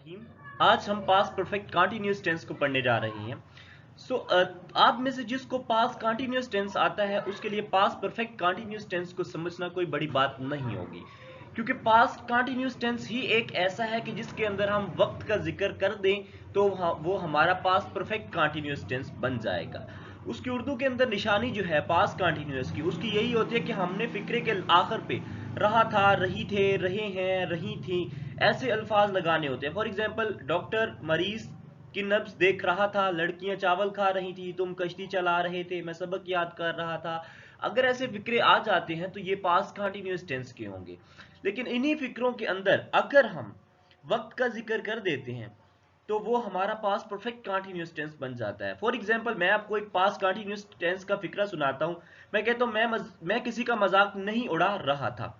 रहीम। आज हम past perfect continuous tense को पढ़ने जा रहे हैं। आप में से जिसको पास्ट कंटीन्यूअस टेंस आता है उसके लिए पास्ट परफेक्ट कंटीन्यूअस टेंस को समझना कोई बड़ी बात नहीं होगी, क्योंकि पास्ट कंटीन्यूअस टेंस ही एक ऐसा है कि जिसके अंदर हम वक्त का जिक्र कर दें तो वो हमारा पास्ट परफेक्ट कंटीन्यूअस टेंस बन जाएगा। उसकी उर्दू के अंदर निशानी जो है पास्ट कंटीन्यूअस की, उसकी यही होती है कि हमने फिक्रे के आखिर पे रहा था, रही थे, रहे हैं, रही थी, ऐसे अल्फाज लगाने होते हैं। फॉर एग्जाम्पल, डॉक्टर मरीज की नब्ज देख रहा था, लड़कियां चावल खा रही थी, तुम कश्ती चला रहे थे, मैं सबक याद कर रहा था। अगर ऐसे फिक्रे आ जाते हैं तो ये पास्ट कंटीन्यूअस टेंस के होंगे। लेकिन इन्हीं फिक्रों के अंदर अगर हम वक्त का जिक्र कर देते हैं तो वो हमारा पास्ट परफेक्ट कंटीन्यूअस टेंस बन जाता है। फॉर एग्जांपल, मैं आपको एक पास्ट कंटीन्यूअस टेंस का फिक्रा सुनाता हूं। मैं कहता हूं मैं किसी का मजाक नहीं उड़ा रहा था।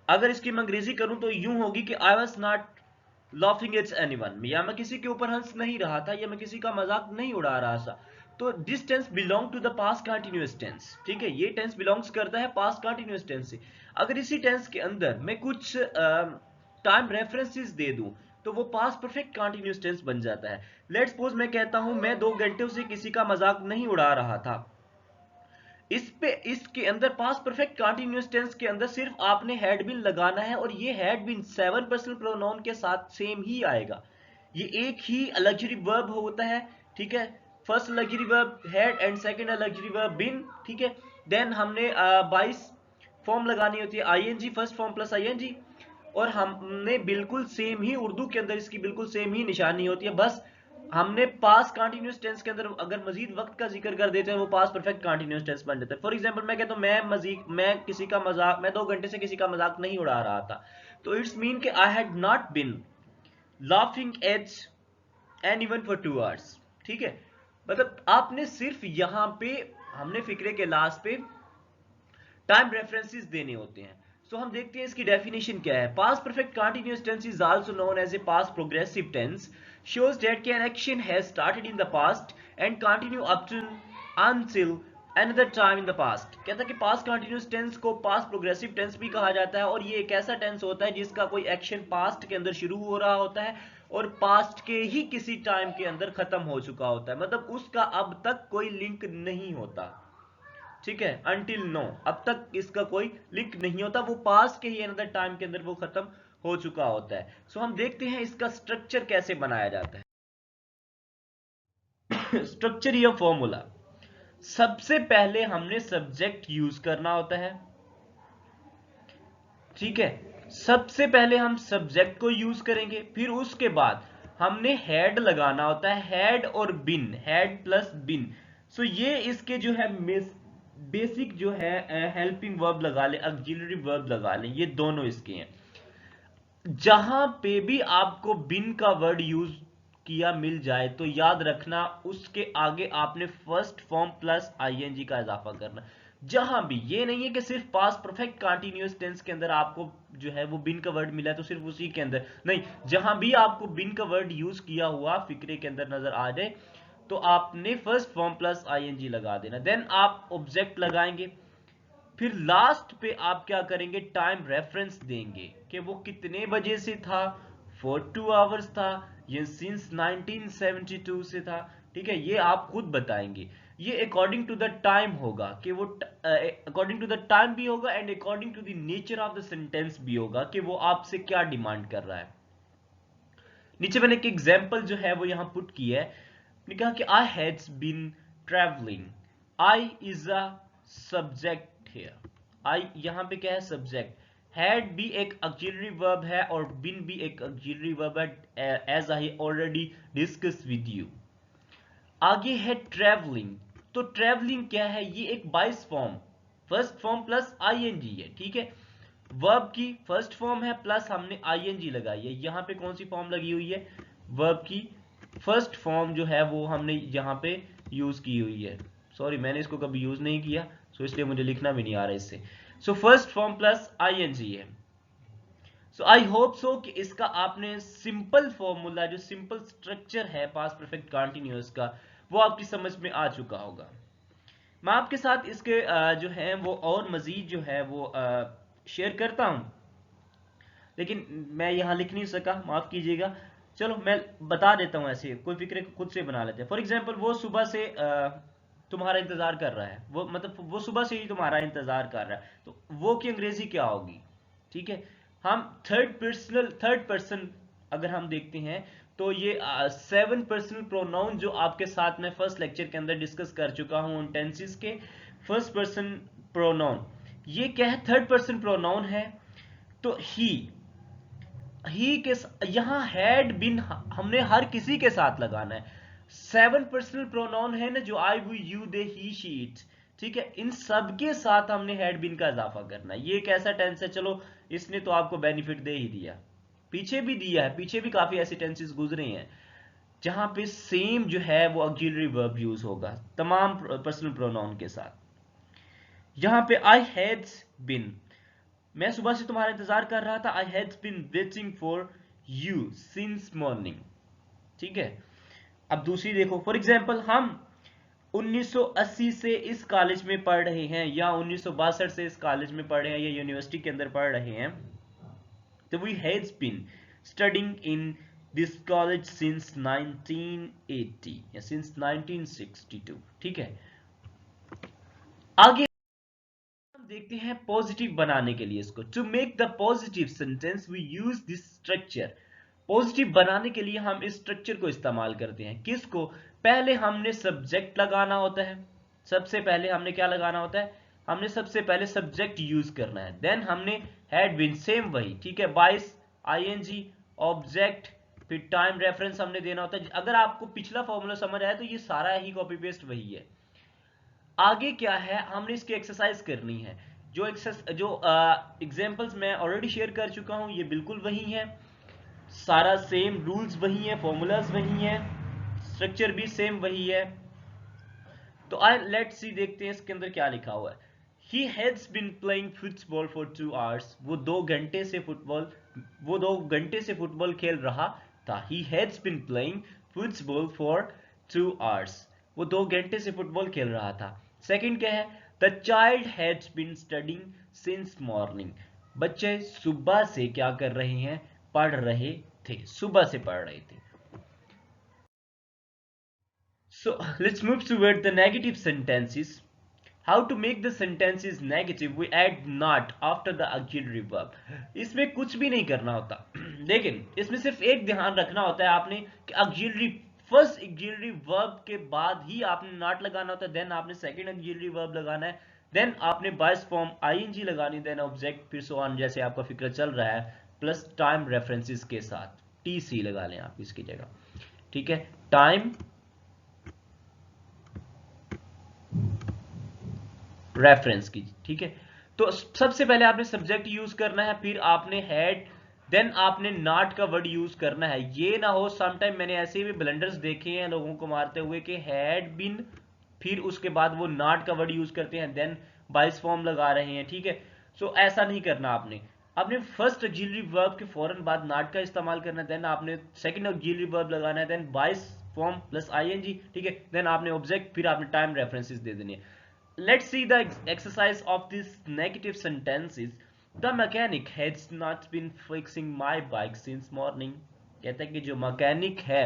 अगर इसकी मैं अंग्रेजी करूं तो यूं होगी कि I was not laughing at anyone, या मैं किसी के ऊपर हंस नहीं रहा था, या मैं किसी का मजाक नहीं उड़ा रहा था। तो this tense belong to the past continuous tense. ठीक है, ये टेंस बिलोंग्स करता है पास्ट कंटीन्यूअस टेंस से। अगर इसी टेंस के अंदर मैं कुछ टाइम रेफरेंसेस दे दूं तो वो पास्ट परफेक्ट कंटीन्यूअस टेंस बन जाता है। लेट्स सपोज मैं कहता हूं मैं 2 घंटों से किसी का मजाक नहीं उड़ा रहा था। इसके अंदर पास्ट परफेक्ट कंटीन्यूअस टेंस के अंदर सिर्फ आपने हैड बीन लगाना है, और ये हैड बीन 7 पर्सनल प्रोनाउन के साथ सेम ही आएगा। ये एक ही लग्जरी वर्ब होता है। ठीक है, first luxury verb had and second luxury verb been. ठीक है, देन हमने 22 फॉर्म लगानी होती है, ING first form plus ING, और हमने बिल्कुल सेम ही उर्दू के अंदर इसकी बिल्कुल सेम ही निशानी होती है। बस हमने पास्ट कंटीन्यूअस टेंस के अंदर अगर मजीद वक्त का जिक्र कर देते हैं वो पास्ट परफेक्ट कंटीन्यूअस टेंस बन जाता है। फॉर एग्जांपल, मैं कहता हूं मैं 2 घंटे से किसी का मजाक नहीं उड़ा रहा था, तो इट्स मीन कि I had not been laughing at anyone for 2 hours. ठीक है, मतलब आपने सिर्फ यहां पे हमने फिक्रे के लास्ट पे टाइम रेफरेंसेस देने होते हैं। सो हम देखते हैं इसकी डेफिनेशन क्या है। Past perfect continuous tense is also known as a past progressive tense, shows that an action has started in the past and continue up to until another time in the past। कहता है कि past continuous tense को past progressive tense भी कहा जाता है, और ये एक ऐसा टेंस होता है जिसका कोई एक्शन पास्ट के अंदर शुरू हो रहा होता है और पास्ट के ही किसी टाइम के अंदर खत्म हो चुका होता है, मतलब उसका अब तक कोई लिंक नहीं होता। ठीक है, अनटिल नो, अब तक इसका कोई लिंक नहीं होता, वो पास्ट के ही अनदर टाइम के अंदर वो खत्म हो चुका होता है। सो हम देखते हैं इसका स्ट्रक्चर कैसे बनाया जाता है। स्ट्रक्चर या फॉर्मूला, सबसे पहले हमने सब्जेक्ट यूज करना होता है। ठीक है, सबसे पहले हम सब्जेक्ट को यूज करेंगे, फिर उसके बाद हमने हैड लगाना होता है, हैड और बिन, हैड प्लस बिन। सो ये इसके जो है बेसिक जो है हेल्पिंग वर्ब लगा ले, ऑक्सिलरी वर्ब लगा ले, ये दोनों इसके हैं। जहां पे भी आपको बिन का वर्ड यूज किया मिल जाए तो याद रखना उसके आगे आपने फर्स्ट फॉर्म प्लस आईएनजी का इजाफा करना। जहां भी, ये नहीं है कि सिर्फ पास्ट परफेक्ट कंटीन्यूअस टेंस के अंदर आपको जो है वो बिन का वर्ड मिला है तो सिर्फ उसी के अंदर नहीं, जहां भी आपको बिन का वर्ड यूज किया हुआ फिक्रे के अंदर नजर आ जाए तो आपने फर्स्ट फॉर्म प्लस आईएनजी लगा देना। देन आप ऑब्जेक्ट लगाएंगे, फिर लास्ट पे आप क्या करेंगे, टाइम रेफरेंस देंगे कि वो कितने बजे से था, फॉर 2 आवर्स था, ये सिंस 1972 से था। ठीक है, ये आप खुद बताएंगे। ये अकॉर्डिंग टू द टाइम होगा कि वो अकॉर्डिंग टू द टाइम भी होगा and according to the nature of the sentence भी होगा कि वो आपसे क्या डिमांड कर रहा है। नीचे मैंने एक एग्जाम्पल जो है वो यहां पुट की है। मैंने कहा कि I had been travelling, I is a subject here. I यहां पे क्या है, सब्जेक्ट। हैड भी एक ऑक्सिलरी वर्ब है और बीन भी एक ऑक्सिलरी वर्ब है, as I already discuss with you. आगे है ट्रेवलिंग, तो ट्रेवलिंग क्या है, ये एक बाइस form, first form plus ING है। ठीक है, वर्ब की फर्स्ट फॉर्म है प्लस हमने आईएनजी लगाई है। यहां पे कौन सी फॉर्म लगी हुई है, वर्ब की फर्स्ट फॉर्म जो है वो हमने यहां पे यूज की हुई है। सॉरी, मैंने इसको कभी यूज नहीं किया, सो इसलिए मुझे लिखना भी नहीं आ रहा इससे। So first form plus ING है। सो आई होप सो कि इसका आपने सिंपल फॉर्मूला, जो सिंपल स्ट्रक्चर है पास्ट परफेक्ट कंटीन्यूअस का, वो आपकी समझ में आ चुका होगा। मैं आपके साथ इसके जो है वो और मजीद जो है वो शेयर करता हूं, लेकिन मैं यहां लिख नहीं सका, माफ कीजिएगा। चलो मैं बता देता हूँ, ऐसे कोई फिक्र खुद से बना लेते हैं। फॉर एग्जाम्पल वो सुबह से तुम्हारा इंतजार कर रहा है, वो मतलब वो सुबह से ही तुम्हारा इंतजार कर रहा है, तो वो की अंग्रेजी क्या होगी? ठीक है, हम थर्ड पर्सन अगर हम देखते हैं तो ये 7 पर्सनल प्रोनाउन जो आपके साथ में फर्स्ट लेक्चर के अंदर डिस्कस कर चुका हूं उन टेंसेस के। फर्स्ट पर्सन प्रोनाउन ये क्या है? थर्ड पर्सन प्रोनाउन है। तो ही के यहां हैड बिन हमने हर किसी के साथ लगाना है। 7 पर्सनल प्रोनाउन है ना, जो I, we, you, they, he, she, it, ठीक है, इन सब के साथ हमने हैड बिन का इजाफा करना है। ये कैसा टेंस है? चलो इसने तो आपको बेनिफिट दे ही दिया, पीछे भी दिया है, पीछे भी काफी ऐसे टेंसेस गुजरे हैं जहां पे सेम जो है वो ऑक्सिलरी वर्ब यूज होगा तमाम पर्सनल प्रोनाउन के साथ। यहां पे आई हैड्स बिन, मैं सुबह से तुम्हारा इंतजार कर रहा था। I had been waiting for you since morning, ठीक है। अब दूसरी देखो, फॉर एग्जाम्पल हम 1980 से इस कॉलेज में पढ़ रहे हैं, या 1962 से इस कॉलेज में पढ़ रहे हैं, या यूनिवर्सिटी के अंदर पढ़ रहे हैं। तो we has been studying in this college since 1980 या सिंस 1962, ठीक है। आगे देखते हैं पॉजिटिव बनाने के लिए इसको। To make the positive sentence we use this structure. Positive बनाने के लिए हम इस स्ट्रक्चर को इस्तेमाल करते हैं। किसको? पहले हमने सब्जेक्ट लगाना होता है, सबसे पहले हमने क्या लगाना होता है? हमने सबसे पहले सब्जेक्ट यूज करना है, देन हमने हैड बीन, सेम वही, ठीक है, 22 आईएनजी ऑब्जेक्ट, फिर टाइम रेफरेंस हमने देना होता है। अगर आपको पिछला फॉर्मूला समझ आया तो ये सारा ही कॉपी पेस्ट वही है। आगे क्या है? हमने इसकी एक्सरसाइज करनी है। जो एग्जांपल्स मैं ऑलरेडी शेयर कर चुका हूं ये बिल्कुल वही है, सारा सेम, रूल्स वही है, फॉर्मूलाज वही है, स्ट्रक्चर भी सेम वही है। तो आई लेट्स सी, देखते हैं इसके अंदर क्या लिखा हुआ है। He has been playing football for 2 hours, वो 2 घंटे से फुटबॉल खेल रहा था। He has been playing football for 2 hours, वो 2 घंटे से फुटबॉल खेल रहा था। सेकंड क्या है? The child has been studying since morning, बच्चे सुबह से क्या कर रहे हैं? पढ़ रहे थे, सुबह से पढ़ रहे थे। So let's move toward the negative sentences. How to make the sentences negative? We add not after the auxiliary verb. इसमें कुछ भी नहीं करना होता लेकिन इसमें सिर्फ एक ध्यान रखना होता है आपने कि auxiliary फर्स्ट auxiliary verb के बाद ही आपने not लगाना होता है, देन आपने सेकंड auxiliary verb लगाना है, देन आपने बायस फॉर्म ing लगानी, देन ऑब्जेक्ट, फिर सो ऑन, जैसे आपका फिक्र चल रहा है, प्लस टाइम रेफरेंसेस के साथ टीसी लगा लें आप इसकी जगह, ठीक है, टाइम रेफरेंस की, ठीक है। तो सबसे पहले आपने सब्जेक्ट यूज करना है, फिर आपने हैड, देन आपने नॉट का वर्ड यूज करना है। ये ना हो समटाइम मैंने ऐसे भी ब्लंडर्स देखे हैं लोगों को मारते हुए कि हैड बिन, फिर उसके बाद वो नॉट का वर्ड यूज करते हैं, देन बाइस फॉर्म लगा रहे हैं, ठीक है। सो ऐसा नहीं करना आपने। आपने फर्स्ट ऑक्सिलरी वर्ब के फौरन बाद नॉट का इस्तेमाल करना है, देन आपने सेकंड ऑक्सिलरी वर्ब लगाना है, देन बाइस फॉर्म प्लस आईएनजी, ठीक है, देन आपने ऑब्जेक्ट, फिर आपने टाइम रेफरेंसेस दे देने हैं। Let's see the exercise of these negative sentences. The mechanic has not been fixing my bike since morning. कहता है कि जो मैकेनिक है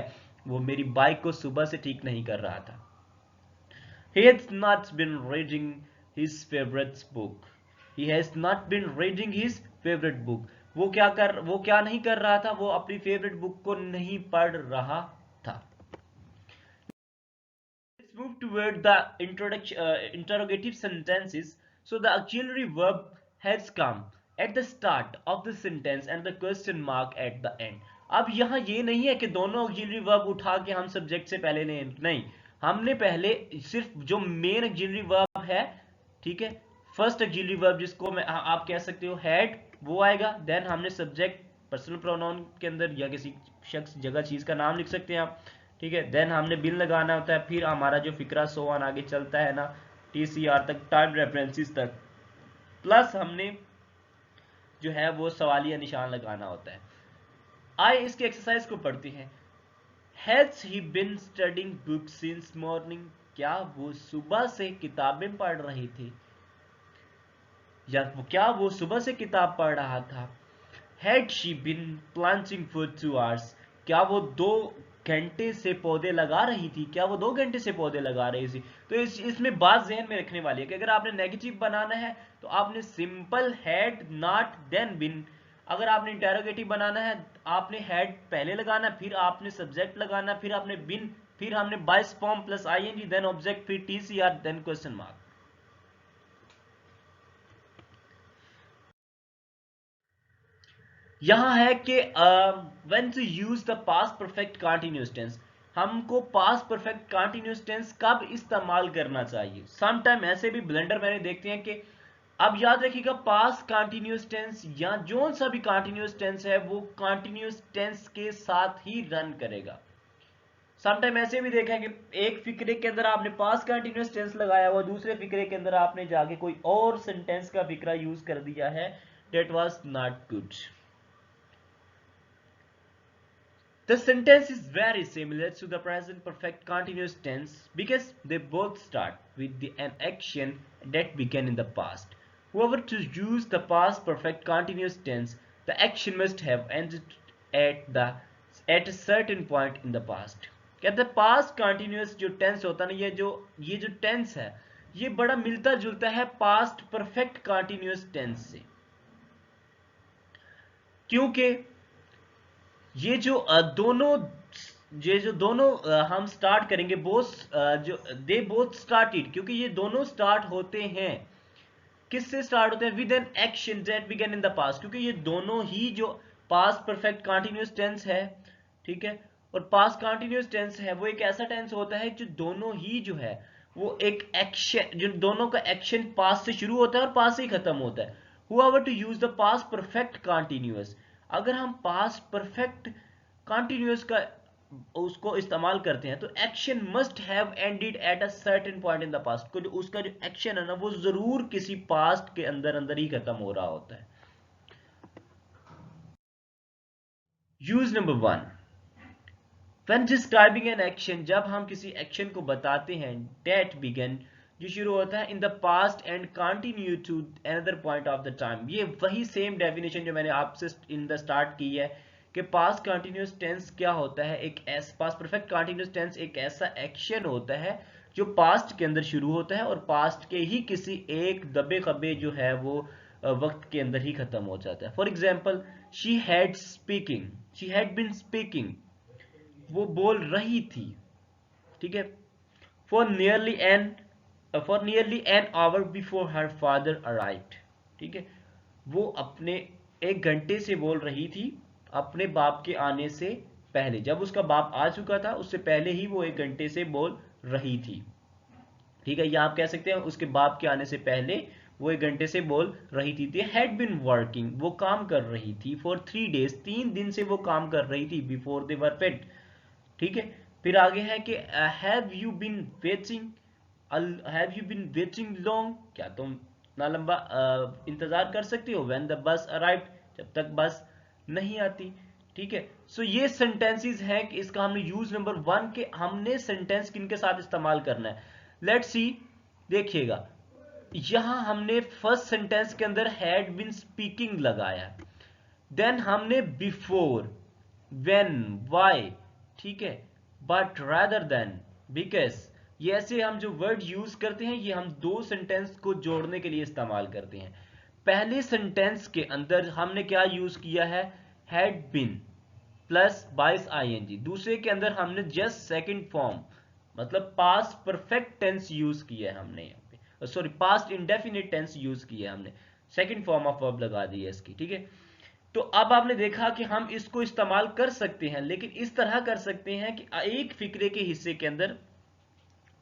वो मेरी बाइक को सुबह से ठीक नहीं कर रहा था। He has not been reading his favorite book. He has not been reading his favorite book. वो क्या नहीं कर रहा था? वो अपनी फेवरेट बुक को नहीं पढ़ रहा था। Let's move toward the interrogative sentences. So the auxiliary verb has come at the start of the sentence and the question mark at the end. अब यहाँ ये नहीं है कि दोनों auxiliary verb उठा के हम subject से पहले नहीं, हमने पहले सिर्फ जो main auxiliary verb है, ठीक है, first auxiliary verb जिसको आप कह सकते हो had, वो आएगा, then हमने subject personal pronoun के अंदर या किसी शख्स, जगह, चीज का नाम लिख सकते हैं आप, ठीक है, देन हमने बिन लगाना होता है, फिर हमारा जो फिक्रा सो ऑन आगे चलता है ना, टीसीआर तक, टाइम रेफरेंसेस तक, प्लस हमने जो है वो सवालिया निशान लगाना होता है। आइए इसके एक्सरसाइज को पढ़ते हैं। Has he been studying book since morning? क्या वो सुबह से किताबें पढ़ रहे थे, या क्या वो सुबह से किताब पढ़ रहा था? Had she been planting for 2 hours? क्या वो 2 घंटे से पौधे लगा रही थी? क्या वो 2 घंटे से पौधे लगा रही थी? तो इसमें बात जहन में रखने वाली है कि अगर आपने नेगेटिव बनाना है तो आपने सिंपल हैड नॉट देन बिन, अगर आपने इंटेरोगेटिव बनाना है आपने हैड पहले लगाना, फिर आपने सब्जेक्ट लगाना, फिर आपने बिन, फिर हमने बाइस form plus ING, then object, फिर टीसीआर, देन क्वेश्चन मार्क। यहां है कि when to use the past perfect continuous tense, हमको पास्ट परफेक्ट कंटीन्यूअस टेंस कब इस्तेमाल करना चाहिए। सम टाइम ऐसे भी ब्लेंडर मैंने देखते हैं कि, अब याद रखिएगा पास्ट कंटीन्यूअस टेंस या जो सा भी कंटीन्यूअस टेंस है वो कंटीन्यूअस टेंस के साथ ही रन करेगा। समटाइम ऐसे भी देखा है कि एक फिक्रे के अंदर आपने पास्ट कंटीन्यूअस टेंस लगाया हुआ, दूसरे फिक्रे के अंदर आपने जाके कोई और सेंटेंस का फिक्रा यूज कर दिया है, that was not good. The sentence is very similar to the present perfect continuous tense because they both start with an action that began in the past. Whoever to use the past perfect continuous tense, the action must have ended at a certain point in the past. कहते हैं past continuous जो tense होता है ना, ये जो tense है ये बड़ा मिलता जुलता है पास्ट परफेक्ट कंटिन्यूअस टेंस से, क्योंकि ये जो दोनों हम स्टार्ट करेंगे बोथ जो दे बोथ स्टार्टेड, क्योंकि ये दोनों स्टार्ट होते हैं, किससे स्टार्ट होते हैं? With an action that began in the past, क्योंकि ये दोनों ही जो पास्ट परफेक्ट कंटीन्यूअस टेंस है, ठीक है, और पास्ट कंटीन्यूअस टेंस है वो एक ऐसा टेंस होता है जो दोनों ही जो है वो एक एक्शन, जो दोनों का एक्शन पास्ट से शुरू होता है और पास्ट से ही खत्म होता है। However to use the past perfect continuous, अगर हम पास्ट परफेक्ट कंटीन्यूअस का उसको इस्तेमाल करते हैं तो action must have ended at a certain point in the past, को उसका जो एक्शन है ना वो जरूर किसी पास्ट के अंदर अंदर ही खत्म हो रहा होता है। Use number 1, when describing an action, जब हम किसी एक्शन को बताते हैं, that began जो शुरू होता है in the past and continue to another point of the time, ये वही सेम डेफिनेशन जो मैंने आपसे इन द स्टार्ट की है कि पास्ट कंटिन्यूअस टेंस क्या होता है, एक ऐसा पास्ट परफेक्ट कंटिन्यूअस टेंस एक ऐसा एक्शन होता है जो पास्ट के अंदर शुरू होता है और पास्ट के ही किसी एक दबे खबे जो है वो वक्त के अंदर ही खत्म हो जाता है। For example, she had speaking, she had been speaking, वो बोल रही थी, ठीक है, for nearly an hour before her father arrived, ठीक है, वो अपने 1 घंटे से बोल रही थी अपने बाप के आने से पहले, जब उसका बाप आ चुका था उससे पहले ही वो 1 घंटे से बोल रही थी, ठीक है, या आप कह सकते हैं उसके बाप के आने से पहले वो 1 घंटे से बोल रही थी। दे हैड बीन वर्किंग, वो काम कर रही थी, फॉर 3 days, 3 दिन से वो काम कर रही थी, बिफोर दे वर फेड, ठीक है। फिर आगे है कि have you been waiting long, क्या तुम ना लंबा इंतजार कर सकती हो? व्हेन द बस अराइव्ड, जब तक बस नहीं आती, ठीक है। सो ये सेंटेंसेस हैं कि इसका हमने यूज नंबर 1 के हमने सेंटेंस किनके साथ इस्तेमाल करना है। लेट्स सी, देखिएगा यहां हमने फर्स्ट सेंटेंस के अंदर हैड बीन स्पीकिंग लगाया, देन हमने बिफोर, व्हेन, व्हाई, ठीक है, बट, रादर देन, बिकॉज, ये ऐसे हम जो वर्ड यूज करते हैं ये हम दो सेंटेंस को जोड़ने के लिए इस्तेमाल करते हैं। पहले सेंटेंस के अंदर हमने क्या यूज किया है? हैड बीन प्लस बाइस आईएनजी। दूसरे के अंदर हमने जस्ट सेकंड फॉर्म मतलब पास्ट परफेक्ट टेंस यूज किया है हमने यहाँ पे, sorry past indefinite tense use किया है हमने, सेकंड फॉर्म ऑफ वर्ब लगा दी है इसकी, ठीक है। तो अब आपने देखा कि हम इसको इस्तेमाल कर सकते हैं, लेकिन इस तरह कर सकते हैं कि एक फिक्रे के हिस्से के अंदर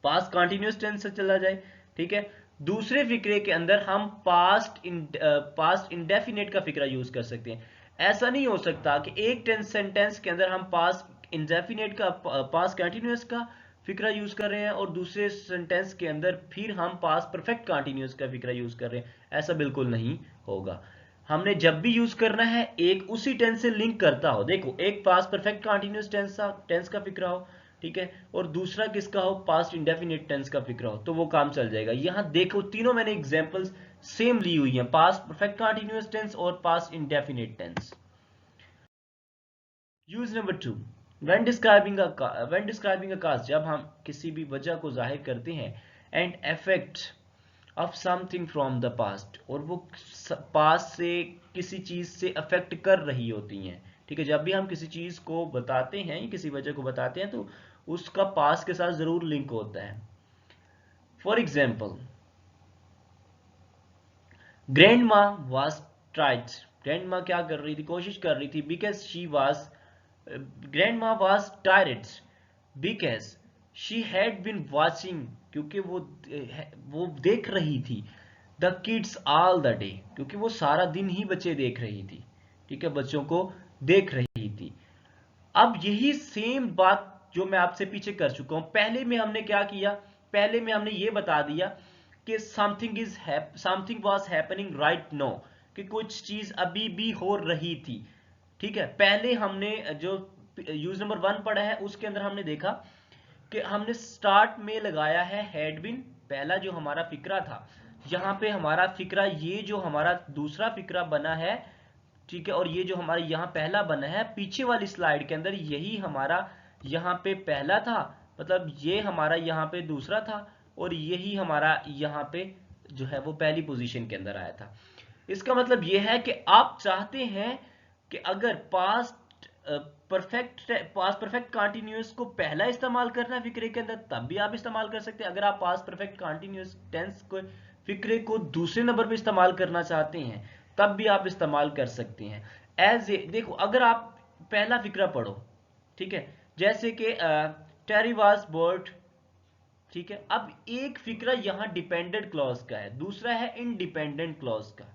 पास्ट कंटिन्यूअस टेंस से चला जाए, ठीक है, दूसरे फिक्रे के अंदर हम पास्ट इंडेफिनिट का फिक्रा यूज कर सकते हैं। ऐसा नहीं हो सकता कि एक सेंटेंस के अंदर हम पास्ट इंडेफिनिट का पास्ट कंटिन्यूअस का फिक्रा यूज कर रहे हैं और दूसरे सेंटेंस के अंदर फिर हम पास्ट परफेक्ट कंटिन्यूअस का फिक्रा यूज कर रहे हैं, ऐसा बिल्कुल नहीं होगा। हमने जब भी यूज करना है एक उसी टेंस से लिंक करता हो, देखो एक पास्ट परफेक्ट कंटिन्यूअस टेंस का फिक्रा हो, ठीक है, और दूसरा किसका हो? पास्ट इंडेफिनिट टेंस का फिक्र हो, तो वो काम चल जाएगा। यहां देखो तीनों मैंने एग्जांपल्स सेम ली हुई हैं, पास्ट परफेक्ट कंटीन्यूअस टेंस और past indefinite tense. Use number 2, when describing a cause, जब हम किसी भी वजह को जाहिर करते हैं, and effect of something from the past, और वो पास्ट से किसी चीज से अफेक्ट कर रही होती हैं, ठीक है। जब भी हम किसी चीज को बताते हैं, किसी वजह को बताते हैं, तो उसका पास्ट के साथ जरूर लिंक होता है। फॉर एग्जाम्पल, ग्रैंड माँ वॉज ट्राइड, ग्रैंड माँ क्या कर रही थी, कोशिश कर रही थी, because she was grandma was tired because she had been watching, क्योंकि वो देख रही थी, the kids all the day, क्योंकि वो सारा दिन ही बच्चे देख रही थी, ठीक है, बच्चों को देख रही थी। अब यही सेम बात जो मैं आपसे पीछे कर चुका हूं, पहले में हमने क्या किया, पहले में हमने ये बता दिया कि something was happening right now, कि कुछ चीज अभी भी हो रही थी, ठीक है। पहले हमने जो यूज नंबर 1 पढ़ा है उसके अंदर हमने देखा कि हमने स्टार्ट में लगाया है हैड बीन, पहला जो हमारा फिक्रा था, यहां पे हमारा फिक्रा, ये जो हमारा दूसरा फिक्रा बना है, ठीक है, और ये जो हमारा यहाँ पहला बना है, पीछे वाली स्लाइड के अंदर यही हमारा यहाँ पे पहला था, मतलब ये हमारा यहाँ पे दूसरा था, और यही हमारा यहाँ पे जो है वो पहली पोजीशन के अंदर आया था। इसका मतलब ये है कि आप चाहते हैं कि अगर पास्ट परफेक्ट कंटिन्यूअस को पहला इस्तेमाल करना है फिक्रे के अंदर, तब भी आप इस्तेमाल कर सकते हैं। अगर आप पास्ट परफेक्ट कंटिन्यूअस टेंस को फिक्रे को दूसरे नंबर पे इस्तेमाल करना चाहते हैं, तब भी आप इस्तेमाल कर सकते हैं। एज ए देखो, अगर आप पहला फिक्रा पढ़ो, ठीक है, जैसे कि टेरी वाज बोर्ड, ठीक है। अब एक फिक्रा यहां डिपेंडेंट क्लॉज का है, दूसरा है इंडिपेंडेंट क्लॉज का,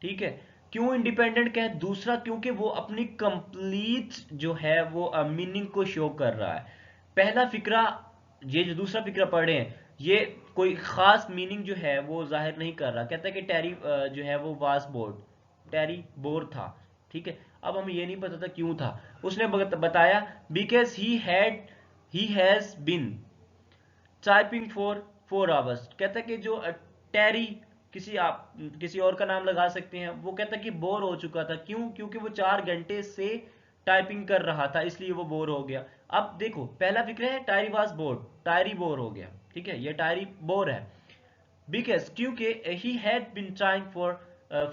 ठीक है। क्यों इंडिपेंडेंट का है दूसरा, क्योंकि वो अपनी कंप्लीट जो है वो मीनिंग को शो कर रहा है। पहला फिक्रा, ये जो दूसरा फिक्रा पढ़े हैं, ये कोई खास मीनिंग जो है वो जाहिर नहीं कर रहा, कहता है कि टेरी जो है वो वाज बोर्ड, टेरी बोर था, ठीक है। अब हमें ये नहीं पता था क्यों था, उसने बताया because he has been typing for 4 hours, कहता है कि जो टेरी, किसी और का नाम लगा सकते हैं, वो कहता है कि बोर हो चुका था, क्यों, क्योंकि वो 4 घंटे से टाइपिंग कर रहा था, इसलिए वो बोर हो गया। अब देखो, पहला फिक्र है tired was bored, tired bore हो गया, ठीक है, ये टायरी बोर है, बिकॉज क्योंकि he had been trying for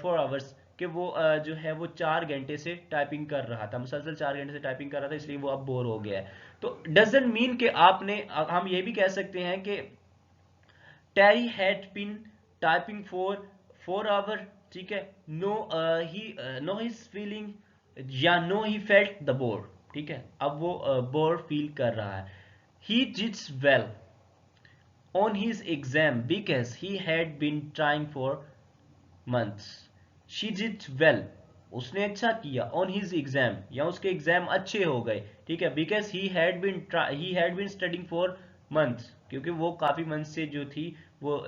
4 hours, कि वो जो है वो 4 घंटे से टाइपिंग कर रहा था, मुसलसल 4 घंटे से टाइपिंग कर रहा था, इसलिए वो अब बोर हो गया है। तो डजंट मीन कि आपने, हम ये भी कह सकते हैं कि Terry had been typing for 4 hour, ठीक है, नो हिज फीलिंग, या no he felt the bore, ठीक है, अब वो बोर फील कर रहा है। He dids well on his exam because he had been trying for months. She did well, उसने अच्छा किया, on his exam, या उसके एग्जाम अच्छे हो गए, ठीक है, because he had been studying for months, क्योंकि वो काफी मंथ से जो थी वो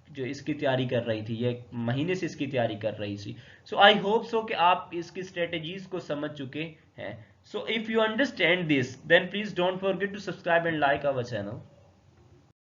जो इसकी तैयारी कर रही थी, ये महीने से इसकी तैयारी कर रही थी। सो आई होप सो कि आप इसकी स्ट्रेटेजीज को समझ चुके हैं। So if you understand this, then please don't forget to subscribe and like our channel.